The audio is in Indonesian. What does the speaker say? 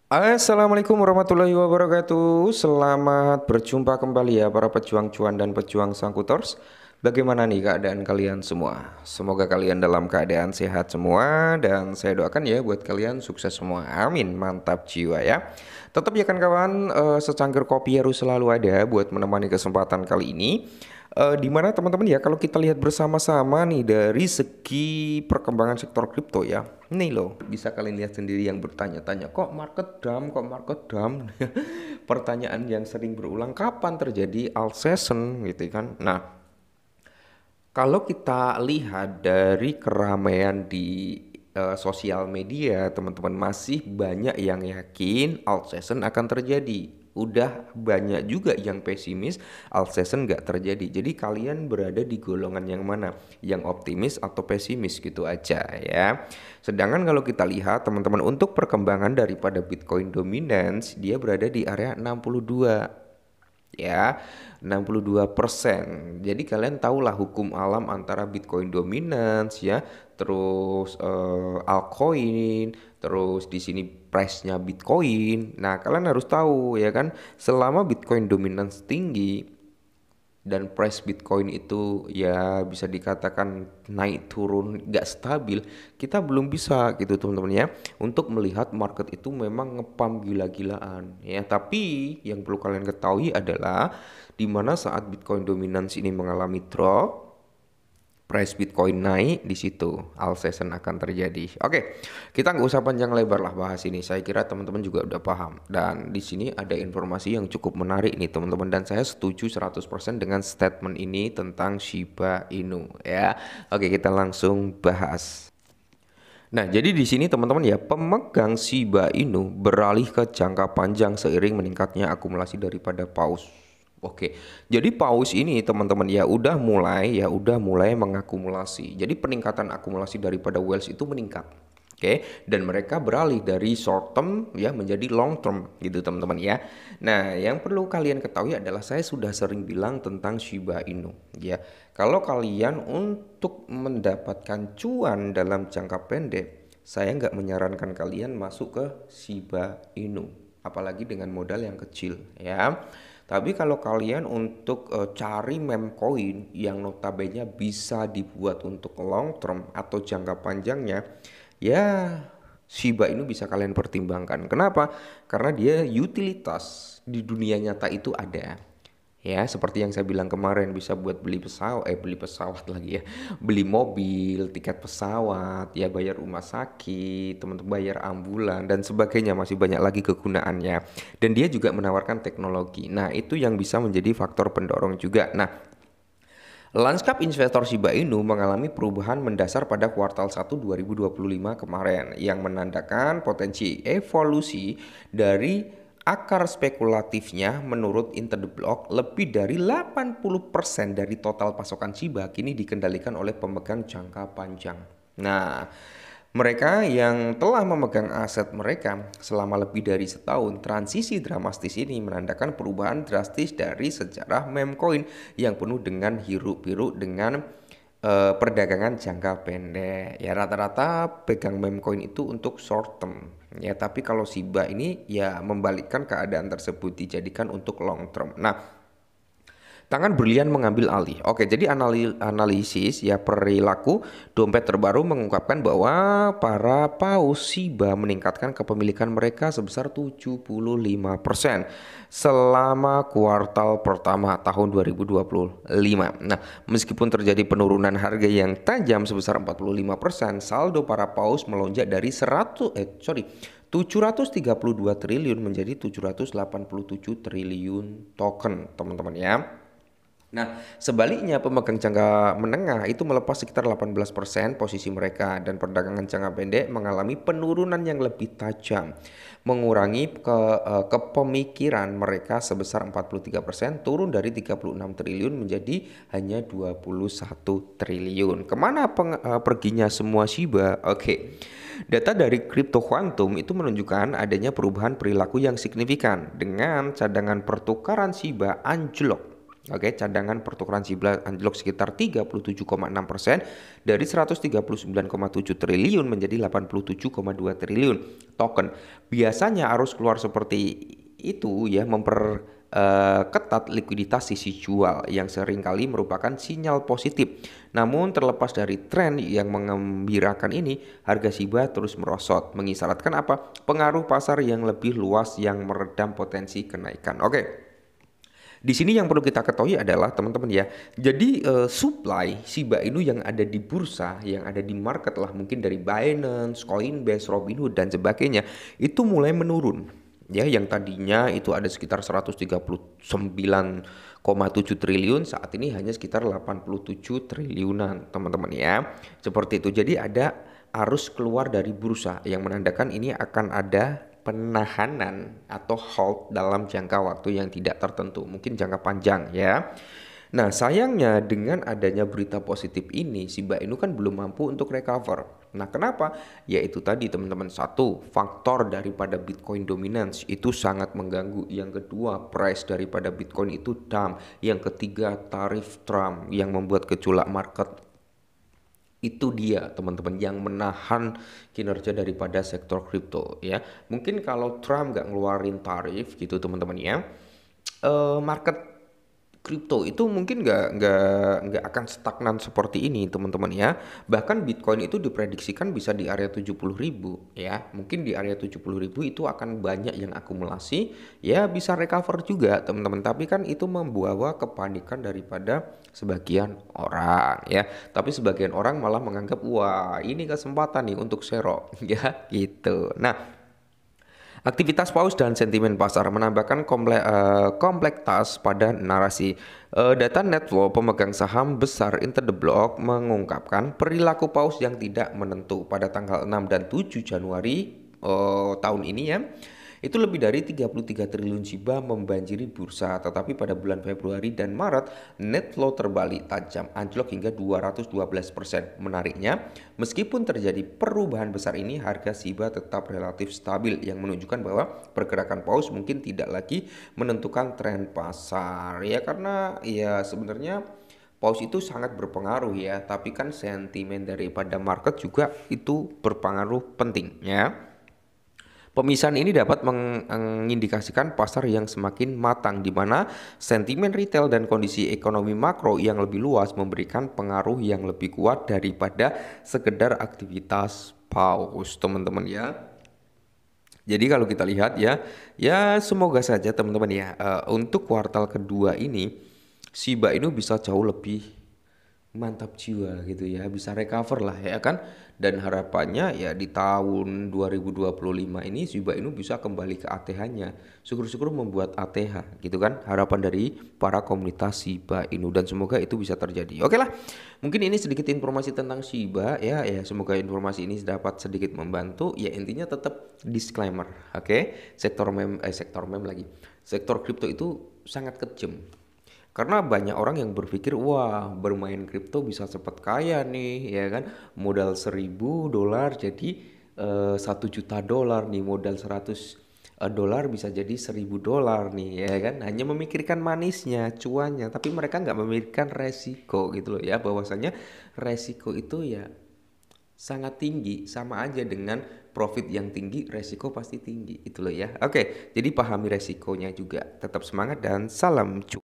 Assalamualaikum warahmatullahi wabarakatuh. Selamat berjumpa kembali ya para pejuang cuan dan pejuang sangkuters. Bagaimana nih keadaan kalian semua? Semoga kalian dalam keadaan sehat semua dan saya doakan ya buat kalian sukses semua. Amin. Mantap jiwa ya. Tetap ya kan kawan, secangkir kopi harus selalu ada buat menemani kesempatan kali ini. Di mana teman-teman ya kalau kita lihat bersama-sama nih dari segi perkembangan sektor kripto ya. Nih loh, bisa kalian lihat sendiri yang bertanya-tanya, kok market down, kok market down? Pertanyaan yang sering berulang, kapan terjadi alt season gitu kan. Nah, kalau kita lihat dari keramaian di sosial media, teman-teman masih banyak yang yakin alt season akan terjadi. Udah banyak juga yang pesimis alt season nggak terjadi. Jadi kalian berada di golongan yang mana? Yang optimis atau pesimis gitu aja ya. Sedangkan kalau kita lihat teman-teman untuk perkembangan daripada Bitcoin dominance, dia berada di area 62 ya, 62%. Jadi kalian tahulah hukum alam antara Bitcoin dominance ya, terus altcoin, terus di sini price-nya Bitcoin. Nah, kalian harus tahu ya kan, selama Bitcoin dominance tinggi dan price Bitcoin itu ya bisa dikatakan naik turun gak stabil, kita belum bisa gitu teman-teman ya untuk melihat market itu memang ngepam gila-gilaan ya. Tapi yang perlu kalian ketahui adalah di mana saat Bitcoin dominance ini mengalami drop, price Bitcoin naik, di situ alt season akan terjadi. Oke, kita nggak usah panjang lebar lah bahas ini. Saya kira teman-teman juga udah paham. Dan di sini ada informasi yang cukup menarik nih teman-teman, dan saya setuju 100% dengan statement ini tentang Shiba Inu ya. Oke, kita langsung bahas. Nah, jadi di sini teman-teman ya, pemegang Shiba Inu beralih ke jangka panjang seiring meningkatnya akumulasi daripada paus. Oke, jadi paus ini teman-teman ya udah mulai mengakumulasi. Jadi peningkatan akumulasi daripada wealth itu meningkat. Oke, dan mereka beralih dari short term ya menjadi long term gitu teman-teman ya. Nah, yang perlu kalian ketahui adalah saya sudah sering bilang tentang Shiba Inu ya. Kalau kalian untuk mendapatkan cuan dalam jangka pendek, saya nggak menyarankan kalian masuk ke Shiba Inu, apalagi dengan modal yang kecil ya. Tapi kalau kalian untuk cari meme coin yang notabene bisa dibuat untuk long term atau jangka panjangnya, ya Shiba Inu bisa kalian pertimbangkan. Kenapa? Karena dia utilitas di dunia nyata itu ada. Ya, seperti yang saya bilang kemarin, bisa buat beli pesawat lagi ya, beli mobil, tiket pesawat, ya bayar rumah sakit, teman-teman bayar ambulan dan sebagainya, masih banyak lagi kegunaannya. Dan dia juga menawarkan teknologi. Nah, itu yang bisa menjadi faktor pendorong juga. Nah, lanskap investor Shiba Inu mengalami perubahan mendasar pada kuartal 1 2025 kemarin yang menandakan potensi evolusi dari akar spekulatifnya. Menurut Inter the Block, lebih dari 80% dari total pasokan Shiba kini dikendalikan oleh pemegang jangka panjang. Nah, mereka yang telah memegang aset mereka selama lebih dari setahun, transisi drastis ini menandakan perubahan drastis dari sejarah meme coin yang penuh dengan hiruk-pikuk dengan perdagangan jangka pendek. Ya rata-rata pegang meme coin itu untuk short term. Ya, tapi kalau Shiba ini ya membalikkan keadaan tersebut, dijadikan untuk long term. Nah, tangan berlian mengambil alih. Oke, jadi analisis ya perilaku dompet terbaru mengungkapkan bahwa para paus Shiba meningkatkan kepemilikan mereka sebesar 75% selama kuartal pertama tahun 2025. Nah, meskipun terjadi penurunan harga yang tajam sebesar 45%, saldo para paus melonjak dari 732 triliun menjadi 787 triliun token, teman-teman ya. Nah, sebaliknya pemegang jangka menengah itu melepas sekitar 18% posisi mereka, dan perdagangan jangka pendek mengalami penurunan yang lebih tajam, mengurangi kepemikiran mereka sebesar 43%, turun dari 36 triliun menjadi hanya 21 triliun. Kemana perginya semua Shiba? Oke. Data dari Crypto Quantum itu menunjukkan adanya perubahan perilaku yang signifikan dengan cadangan pertukaran Shiba anjlok Oke, cadangan pertukaran Shiba anjlok sekitar 37,6% dari 139,7 triliun menjadi 87,2 triliun token. Biasanya arus keluar seperti itu ya ketat likuiditas sisi jual yang seringkali merupakan sinyal positif. Namun terlepas dari tren yang mengembirakan ini, harga Shiba terus merosot, mengisyaratkan apa? Pengaruh pasar yang lebih luas yang meredam potensi kenaikan. Oke. Di sini yang perlu kita ketahui adalah teman-teman ya. Jadi supply Shiba Inu yang ada di bursa, yang ada di market lah mungkin dari Binance, Coinbase, Robinhood dan sebagainya itu mulai menurun. Ya, yang tadinya itu ada sekitar 139,7 triliun, saat ini hanya sekitar 87 triliunan, teman-teman ya. Seperti itu. Jadi ada arus keluar dari bursa yang menandakan ini akan ada penahanan atau hold dalam jangka waktu yang tidak tertentu, mungkin jangka panjang ya. Nah, sayangnya dengan adanya berita positif ini, Shiba Inu kan belum mampu untuk recover. Nah, kenapa? Yaitu tadi teman-teman, satu, faktor daripada Bitcoin dominance itu sangat mengganggu. Yang kedua, price daripada Bitcoin itu dump. Yang ketiga, tarif Trump yang membuat gejolak market. Itu dia teman-teman yang menahan kinerja daripada sektor kripto ya. Mungkin kalau Trump nggak ngeluarin tarif gitu teman-teman ya, market kripto itu mungkin nggak akan stagnan seperti ini teman-teman ya. Bahkan Bitcoin itu diprediksikan bisa di area 70.000 ya. Mungkin di area 70.000 itu akan banyak yang akumulasi ya, bisa recover juga teman-teman. Tapi kan itu membawa kepanikan daripada sebagian orang ya. Tapi sebagian orang malah menganggap wah ini kesempatan nih untuk sero ya gitu. Nah, aktivitas paus dan sentimen pasar menambahkan komplektas pada narasi. Data Netflow, pemegang saham besar Inter the Block, mengungkapkan perilaku paus yang tidak menentu pada tanggal 6 dan 7 Januari tahun ini ya. Itu lebih dari 33 triliun Shiba membanjiri bursa, tetapi pada bulan Februari dan Maret net flow terbalik tajam, anjlok hingga 212%. Menariknya, meskipun terjadi perubahan besar ini, harga Shiba tetap relatif stabil yang menunjukkan bahwa pergerakan paus mungkin tidak lagi menentukan tren pasar ya, karena ya sebenarnya paus itu sangat berpengaruh ya, tapi kan sentimen daripada market juga itu berpengaruh penting ya. Pemisahan ini dapat mengindikasikan pasar yang semakin matang di mana sentimen retail dan kondisi ekonomi makro yang lebih luas memberikan pengaruh yang lebih kuat daripada sekedar aktivitas paus, teman-teman ya. Jadi kalau kita lihat ya, ya semoga saja teman-teman ya, untuk kuartal kedua ini Shiba Inu bisa jauh lebih mantap jiwa gitu ya, bisa recover lah ya kan. Dan harapannya ya di tahun 2025 ini Shiba Inu bisa kembali ke ATH-nya, syukur-syukur membuat ATH gitu kan, harapan dari para komunitas Shiba Inu, dan semoga itu bisa terjadi. Oke lah, mungkin ini sedikit informasi tentang Shiba ya, semoga informasi ini dapat sedikit membantu ya. Intinya tetap disclaimer, oke. Sektor meme lagi, sektor kripto itu sangat kejam. Karena banyak orang yang berpikir, wah bermain kripto bisa cepat kaya nih, ya kan? Modal $1.000 jadi $1 juta nih, modal $100 bisa jadi $1.000 nih, ya kan? Hanya memikirkan manisnya, cuannya, tapi mereka nggak memikirkan resiko gitu loh ya. Bahwasanya resiko itu ya sangat tinggi, sama aja dengan profit yang tinggi, resiko pasti tinggi, itu loh ya. Oke, jadi pahami resikonya juga. Tetap semangat dan salam cuan.